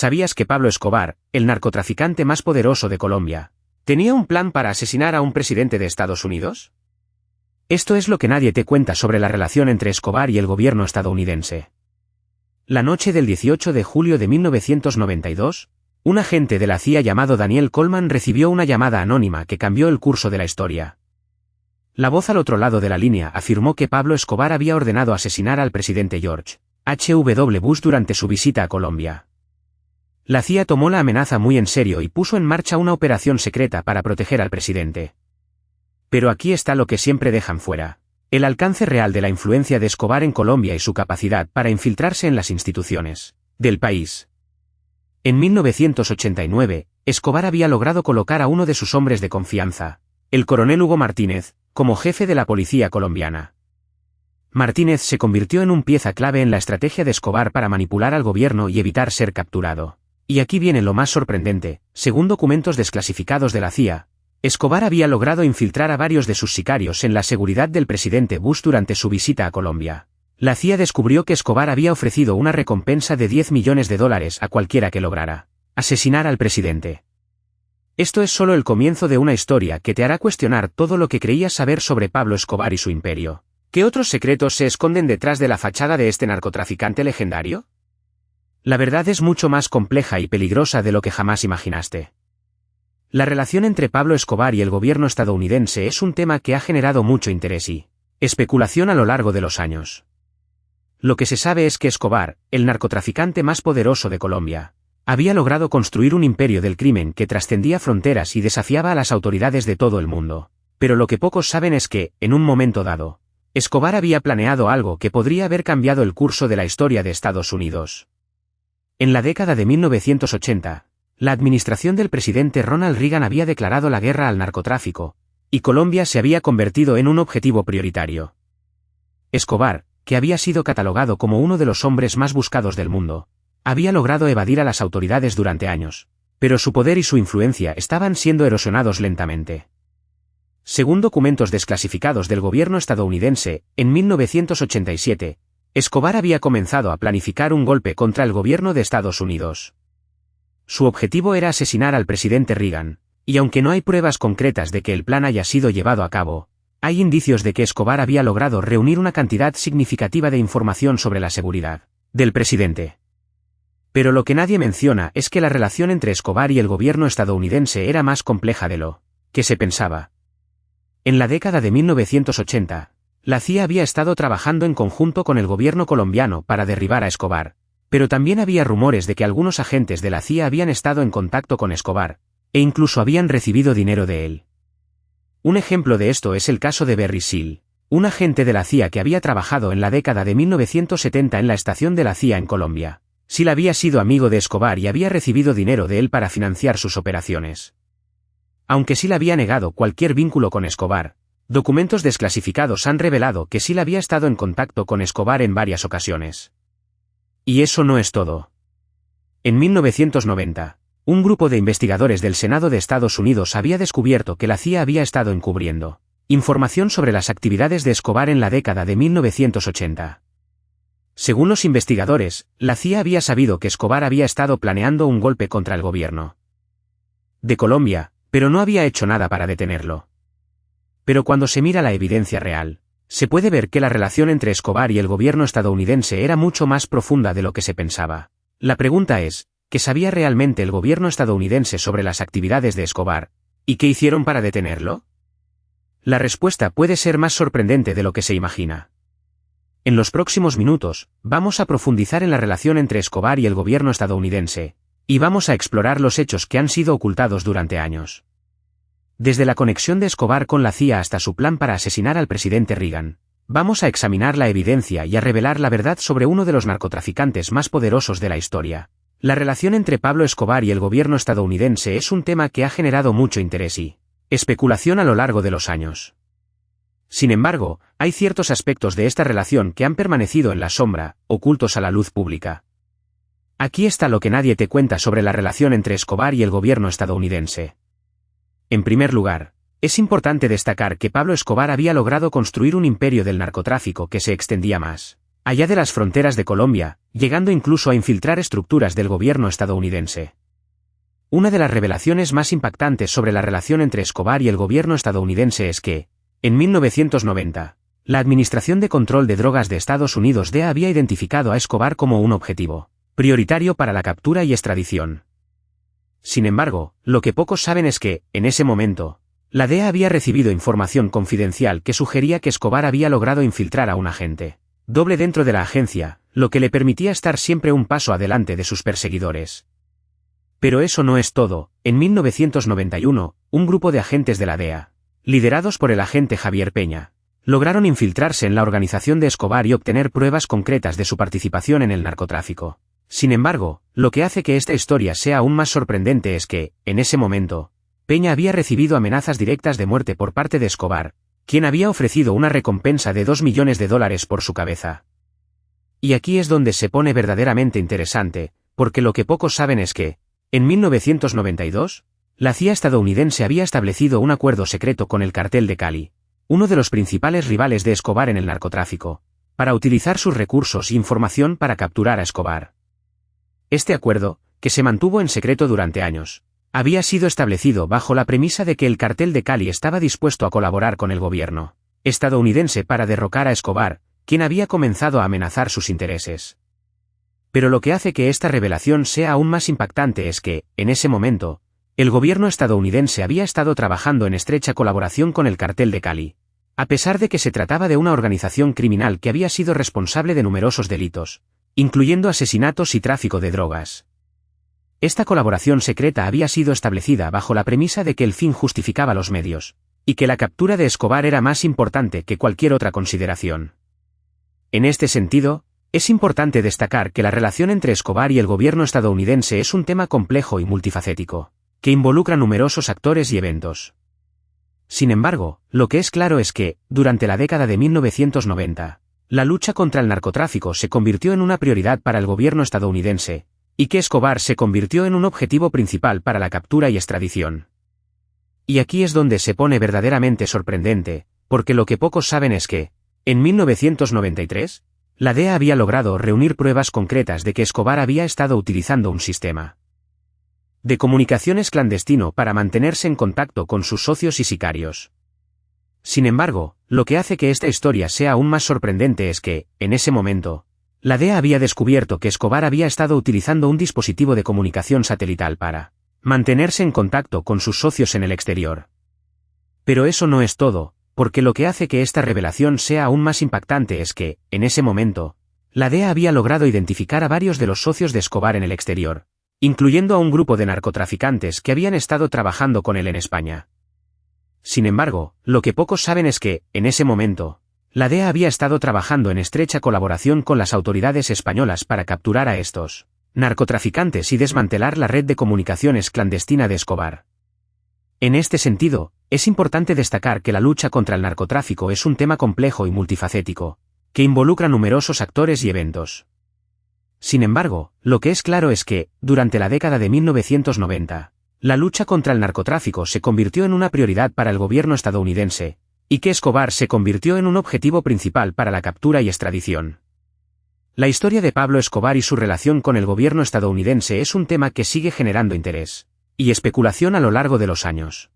¿Sabías que Pablo Escobar, el narcotraficante más poderoso de Colombia, tenía un plan para asesinar a un presidente de Estados Unidos? Esto es lo que nadie te cuenta sobre la relación entre Escobar y el gobierno estadounidense. La noche del 18 de julio de 1992, un agente de la CIA llamado Daniel Coleman recibió una llamada anónima que cambió el curso de la historia. La voz al otro lado de la línea afirmó que Pablo Escobar había ordenado asesinar al presidente George H.W. Bush durante su visita a Colombia. La CIA tomó la amenaza muy en serio y puso en marcha una operación secreta para proteger al presidente. Pero aquí está lo que siempre dejan fuera: el alcance real de la influencia de Escobar en Colombia y su capacidad para infiltrarse en las instituciones del país. En 1989, Escobar había logrado colocar a uno de sus hombres de confianza, el coronel Hugo Martínez, como jefe de la policía colombiana. Martínez se convirtió en un pieza clave en la estrategia de Escobar para manipular al gobierno y evitar ser capturado. Y aquí viene lo más sorprendente: según documentos desclasificados de la CIA, Escobar había logrado infiltrar a varios de sus sicarios en la seguridad del presidente Bush durante su visita a Colombia. La CIA descubrió que Escobar había ofrecido una recompensa de $10 millones a cualquiera que lograra asesinar al presidente. Esto es solo el comienzo de una historia que te hará cuestionar todo lo que creías saber sobre Pablo Escobar y su imperio. ¿Qué otros secretos se esconden detrás de la fachada de este narcotraficante legendario? La verdad es mucho más compleja y peligrosa de lo que jamás imaginaste. La relación entre Pablo Escobar y el gobierno estadounidense es un tema que ha generado mucho interés y especulación a lo largo de los años. Lo que se sabe es que Escobar, el narcotraficante más poderoso de Colombia, había logrado construir un imperio del crimen que trascendía fronteras y desafiaba a las autoridades de todo el mundo. Pero lo que pocos saben es que, en un momento dado, Escobar había planeado algo que podría haber cambiado el curso de la historia de Estados Unidos. En la década de 1980, la administración del presidente Ronald Reagan había declarado la guerra al narcotráfico, y Colombia se había convertido en un objetivo prioritario. Escobar, que había sido catalogado como uno de los hombres más buscados del mundo, había logrado evadir a las autoridades durante años, pero su poder y su influencia estaban siendo erosionados lentamente. Según documentos desclasificados del gobierno estadounidense, en 1987, Escobar había comenzado a planificar un golpe contra el gobierno de Estados Unidos. Su objetivo era asesinar al presidente Reagan, y aunque no hay pruebas concretas de que el plan haya sido llevado a cabo, hay indicios de que Escobar había logrado reunir una cantidad significativa de información sobre la seguridad del presidente. Pero lo que nadie menciona es que la relación entre Escobar y el gobierno estadounidense era más compleja de lo que se pensaba. En la década de 1980, la CIA había estado trabajando en conjunto con el gobierno colombiano para derribar a Escobar, pero también había rumores de que algunos agentes de la CIA habían estado en contacto con Escobar, e incluso habían recibido dinero de él. Un ejemplo de esto es el caso de Barry Seal, un agente de la CIA que había trabajado en la década de 1970 en la estación de la CIA en Colombia. Seal había sido amigo de Escobar y había recibido dinero de él para financiar sus operaciones. Aunque Seal había negado cualquier vínculo con Escobar, documentos desclasificados han revelado que Seal había estado en contacto con Escobar en varias ocasiones. Y eso no es todo. En 1990, un grupo de investigadores del Senado de Estados Unidos había descubierto que la CIA había estado encubriendo información sobre las actividades de Escobar en la década de 1980. Según los investigadores, la CIA había sabido que Escobar había estado planeando un golpe contra el gobierno de Colombia, pero no había hecho nada para detenerlo. Pero cuando se mira la evidencia real, se puede ver que la relación entre Escobar y el gobierno estadounidense era mucho más profunda de lo que se pensaba. La pregunta es, ¿qué sabía realmente el gobierno estadounidense sobre las actividades de Escobar? ¿Y qué hicieron para detenerlo? La respuesta puede ser más sorprendente de lo que se imagina. En los próximos minutos, vamos a profundizar en la relación entre Escobar y el gobierno estadounidense, y vamos a explorar los hechos que han sido ocultados durante años. Desde la conexión de Escobar con la CIA hasta su plan para asesinar al presidente Reagan, vamos a examinar la evidencia y a revelar la verdad sobre uno de los narcotraficantes más poderosos de la historia. La relación entre Pablo Escobar y el gobierno estadounidense es un tema que ha generado mucho interés y especulación a lo largo de los años. Sin embargo, hay ciertos aspectos de esta relación que han permanecido en la sombra, ocultos a la luz pública. Aquí está lo que nadie te cuenta sobre la relación entre Escobar y el gobierno estadounidense. En primer lugar, es importante destacar que Pablo Escobar había logrado construir un imperio del narcotráfico que se extendía más allá de las fronteras de Colombia, llegando incluso a infiltrar estructuras del gobierno estadounidense. Una de las revelaciones más impactantes sobre la relación entre Escobar y el gobierno estadounidense es que, en 1990, la Administración de Control de Drogas de Estados Unidos DEA había identificado a Escobar como un objetivo prioritario para la captura y extradición. Sin embargo, lo que pocos saben es que, en ese momento, la DEA había recibido información confidencial que sugería que Escobar había logrado infiltrar a un agente doble dentro de la agencia, lo que le permitía estar siempre un paso adelante de sus perseguidores. Pero eso no es todo. En 1991, un grupo de agentes de la DEA, liderados por el agente Javier Peña, lograron infiltrarse en la organización de Escobar y obtener pruebas concretas de su participación en el narcotráfico. Sin embargo, lo que hace que esta historia sea aún más sorprendente es que, en ese momento, Peña había recibido amenazas directas de muerte por parte de Escobar, quien había ofrecido una recompensa de $2 millones por su cabeza. Y aquí es donde se pone verdaderamente interesante, porque lo que pocos saben es que, en 1992, la CIA estadounidense había establecido un acuerdo secreto con el cartel de Cali, uno de los principales rivales de Escobar en el narcotráfico, para utilizar sus recursos e información para capturar a Escobar. Este acuerdo, que se mantuvo en secreto durante años, había sido establecido bajo la premisa de que el cartel de Cali estaba dispuesto a colaborar con el gobierno estadounidense para derrocar a Escobar, quien había comenzado a amenazar sus intereses. Pero lo que hace que esta revelación sea aún más impactante es que, en ese momento, el gobierno estadounidense había estado trabajando en estrecha colaboración con el cartel de Cali, a pesar de que se trataba de una organización criminal que había sido responsable de numerosos delitos, incluyendo asesinatos y tráfico de drogas. Esta colaboración secreta había sido establecida bajo la premisa de que el fin justificaba los medios, y que la captura de Escobar era más importante que cualquier otra consideración. En este sentido, es importante destacar que la relación entre Escobar y el gobierno estadounidense es un tema complejo y multifacético, que involucra numerosos actores y eventos. Sin embargo, lo que es claro es que, durante la década de 1990, la lucha contra el narcotráfico se convirtió en una prioridad para el gobierno estadounidense, y que Escobar se convirtió en un objetivo principal para la captura y extradición. Y aquí es donde se pone verdaderamente sorprendente, porque lo que pocos saben es que, en 1993, la DEA había logrado reunir pruebas concretas de que Escobar había estado utilizando un sistema de comunicaciones clandestino para mantenerse en contacto con sus socios y sicarios. Sin embargo, lo que hace que esta historia sea aún más sorprendente es que, en ese momento, la DEA había descubierto que Escobar había estado utilizando un dispositivo de comunicación satelital para mantenerse en contacto con sus socios en el exterior. Pero eso no es todo, porque lo que hace que esta revelación sea aún más impactante es que, en ese momento, la DEA había logrado identificar a varios de los socios de Escobar en el exterior, incluyendo a un grupo de narcotraficantes que habían estado trabajando con él en España. Sin embargo, lo que pocos saben es que, en ese momento, la DEA había estado trabajando en estrecha colaboración con las autoridades españolas para capturar a estos narcotraficantes y desmantelar la red de comunicaciones clandestina de Escobar. En este sentido, es importante destacar que la lucha contra el narcotráfico es un tema complejo y multifacético, que involucra numerosos actores y eventos. Sin embargo, lo que es claro es que, durante la década de 1990, la lucha contra el narcotráfico se convirtió en una prioridad para el gobierno estadounidense, y que Escobar se convirtió en un objetivo principal para la captura y extradición. La historia de Pablo Escobar y su relación con el gobierno estadounidense es un tema que sigue generando interés y especulación a lo largo de los años.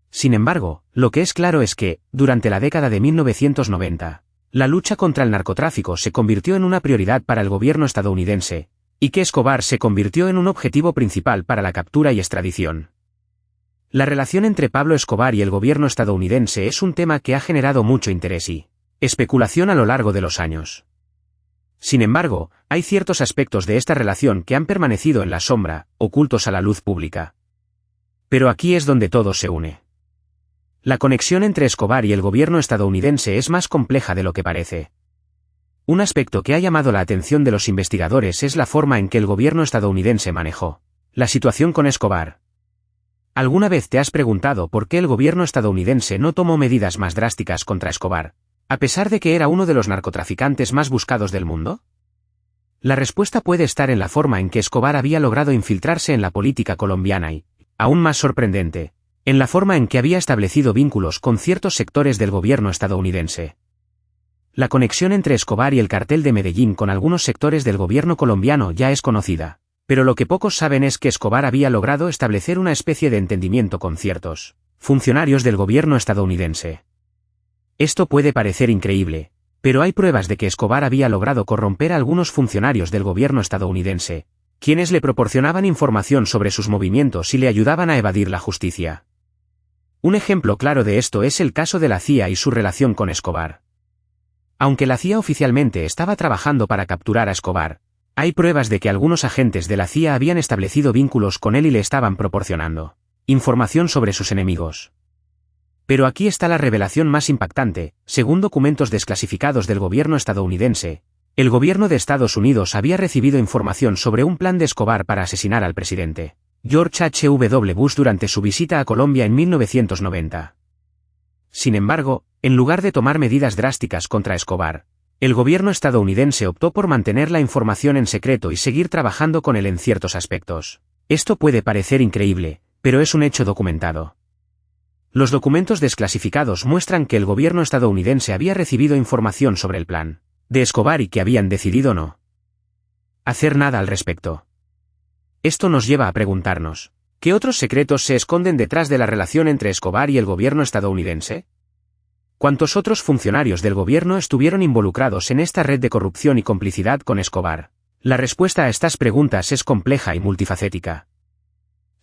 Sin embargo, lo que es claro es que, durante la década de 1990, la lucha contra el narcotráfico se convirtió en una prioridad para el gobierno estadounidense, y que Escobar se convirtió en un objetivo principal para la captura y extradición. La relación entre Pablo Escobar y el gobierno estadounidense es un tema que ha generado mucho interés y especulación a lo largo de los años. Sin embargo, hay ciertos aspectos de esta relación que han permanecido en la sombra, ocultos a la luz pública. Pero aquí es donde todo se une. La conexión entre Escobar y el gobierno estadounidense es más compleja de lo que parece. Un aspecto que ha llamado la atención de los investigadores es la forma en que el gobierno estadounidense manejó la situación con Escobar. ¿Alguna vez te has preguntado por qué el gobierno estadounidense no tomó medidas más drásticas contra Escobar, a pesar de que era uno de los narcotraficantes más buscados del mundo? La respuesta puede estar en la forma en que Escobar había logrado infiltrarse en la política colombiana y, aún más sorprendente, en la forma en que había establecido vínculos con ciertos sectores del gobierno estadounidense. La conexión entre Escobar y el cartel de Medellín con algunos sectores del gobierno colombiano ya es conocida, pero lo que pocos saben es que Escobar había logrado establecer una especie de entendimiento con ciertos funcionarios del gobierno estadounidense. Esto puede parecer increíble, pero hay pruebas de que Escobar había logrado corromper a algunos funcionarios del gobierno estadounidense, quienes le proporcionaban información sobre sus movimientos y le ayudaban a evadir la justicia. Un ejemplo claro de esto es el caso de la CIA y su relación con Escobar. Aunque la CIA oficialmente estaba trabajando para capturar a Escobar, hay pruebas de que algunos agentes de la CIA habían establecido vínculos con él y le estaban proporcionando información sobre sus enemigos. Pero aquí está la revelación más impactante. Según documentos desclasificados del gobierno estadounidense, el gobierno de Estados Unidos había recibido información sobre un plan de Escobar para asesinar al presidente George H.W. Bush durante su visita a Colombia en 1990. Sin embargo, en lugar de tomar medidas drásticas contra Escobar, el gobierno estadounidense optó por mantener la información en secreto y seguir trabajando con él en ciertos aspectos. Esto puede parecer increíble, pero es un hecho documentado. Los documentos desclasificados muestran que el gobierno estadounidense había recibido información sobre el plan de Escobar y que habían decidido no hacer nada al respecto. Esto nos lleva a preguntarnos, ¿qué otros secretos se esconden detrás de la relación entre Escobar y el gobierno estadounidense? ¿Cuántos otros funcionarios del gobierno estuvieron involucrados en esta red de corrupción y complicidad con Escobar? La respuesta a estas preguntas es compleja y multifacética.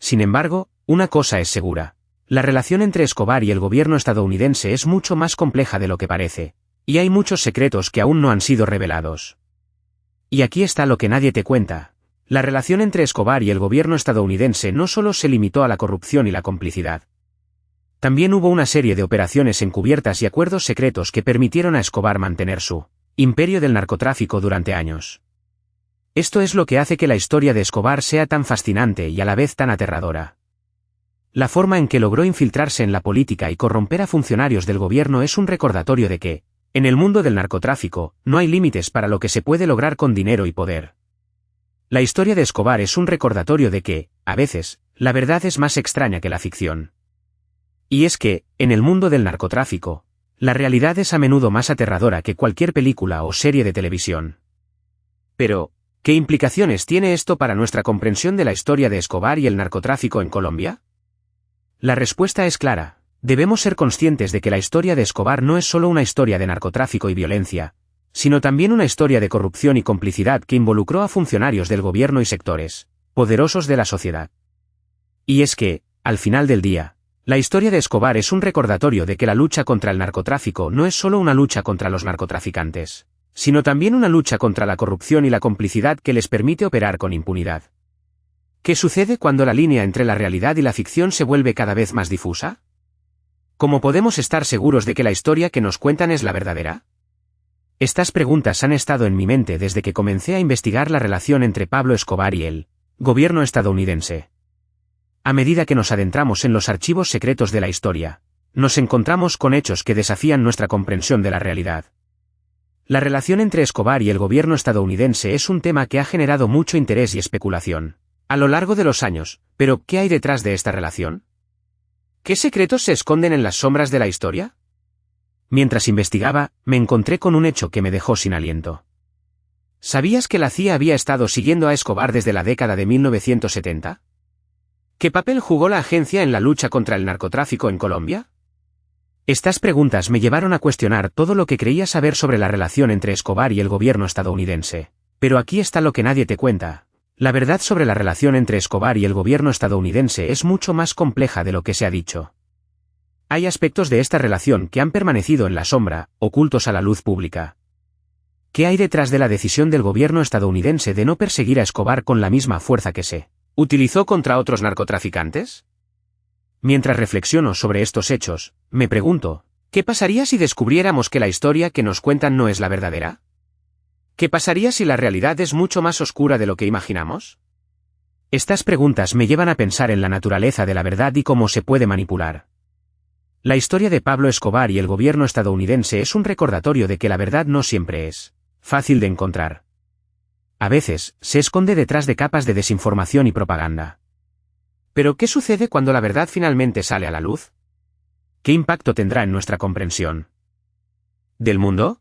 Sin embargo, una cosa es segura. La relación entre Escobar y el gobierno estadounidense es mucho más compleja de lo que parece, y hay muchos secretos que aún no han sido revelados. Y aquí está lo que nadie te cuenta. La relación entre Escobar y el gobierno estadounidense no solo se limitó a la corrupción y la complicidad. También hubo una serie de operaciones encubiertas y acuerdos secretos que permitieron a Escobar mantener su imperio del narcotráfico durante años. Esto es lo que hace que la historia de Escobar sea tan fascinante y a la vez tan aterradora. La forma en que logró infiltrarse en la política y corromper a funcionarios del gobierno es un recordatorio de que, en el mundo del narcotráfico, no hay límites para lo que se puede lograr con dinero y poder. La historia de Escobar es un recordatorio de que, a veces, la verdad es más extraña que la ficción. Y es que, en el mundo del narcotráfico, la realidad es a menudo más aterradora que cualquier película o serie de televisión. Pero, ¿qué implicaciones tiene esto para nuestra comprensión de la historia de Escobar y el narcotráfico en Colombia? La respuesta es clara. Debemos ser conscientes de que la historia de Escobar no es solo una historia de narcotráfico y violencia, sino también una historia de corrupción y complicidad que involucró a funcionarios del gobierno y sectores poderosos de la sociedad. Y es que, al final del día, la historia de Escobar es un recordatorio de que la lucha contra el narcotráfico no es solo una lucha contra los narcotraficantes, sino también una lucha contra la corrupción y la complicidad que les permite operar con impunidad. ¿Qué sucede cuando la línea entre la realidad y la ficción se vuelve cada vez más difusa? ¿Cómo podemos estar seguros de que la historia que nos cuentan es la verdadera? Estas preguntas han estado en mi mente desde que comencé a investigar la relación entre Pablo Escobar y el gobierno estadounidense. A medida que nos adentramos en los archivos secretos de la historia, nos encontramos con hechos que desafían nuestra comprensión de la realidad. La relación entre Escobar y el gobierno estadounidense es un tema que ha generado mucho interés y especulación a lo largo de los años, pero ¿qué hay detrás de esta relación? ¿Qué secretos se esconden en las sombras de la historia? Mientras investigaba, me encontré con un hecho que me dejó sin aliento. ¿Sabías que la CIA había estado siguiendo a Escobar desde la década de 1970? ¿Qué papel jugó la agencia en la lucha contra el narcotráfico en Colombia? Estas preguntas me llevaron a cuestionar todo lo que creía saber sobre la relación entre Escobar y el gobierno estadounidense. Pero aquí está lo que nadie te cuenta. La verdad sobre la relación entre Escobar y el gobierno estadounidense es mucho más compleja de lo que se ha dicho. Hay aspectos de esta relación que han permanecido en la sombra, ocultos a la luz pública. ¿Qué hay detrás de la decisión del gobierno estadounidense de no perseguir a Escobar con la misma fuerza que se utilizó contra otros narcotraficantes? Mientras reflexiono sobre estos hechos, me pregunto, ¿qué pasaría si descubriéramos que la historia que nos cuentan no es la verdadera? ¿Qué pasaría si la realidad es mucho más oscura de lo que imaginamos? Estas preguntas me llevan a pensar en la naturaleza de la verdad y cómo se puede manipular. La historia de Pablo Escobar y el gobierno estadounidense es un recordatorio de que la verdad no siempre es fácil de encontrar. A veces, se esconde detrás de capas de desinformación y propaganda. Pero ¿qué sucede cuando la verdad finalmente sale a la luz? ¿Qué impacto tendrá en nuestra comprensión del mundo?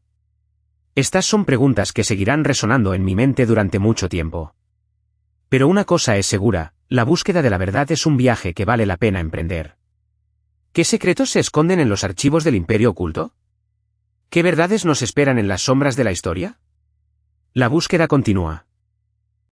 Estas son preguntas que seguirán resonando en mi mente durante mucho tiempo. Pero una cosa es segura, la búsqueda de la verdad es un viaje que vale la pena emprender. ¿Qué secretos se esconden en los archivos del Imperio Oculto? ¿Qué verdades nos esperan en las sombras de la historia? La búsqueda continúa.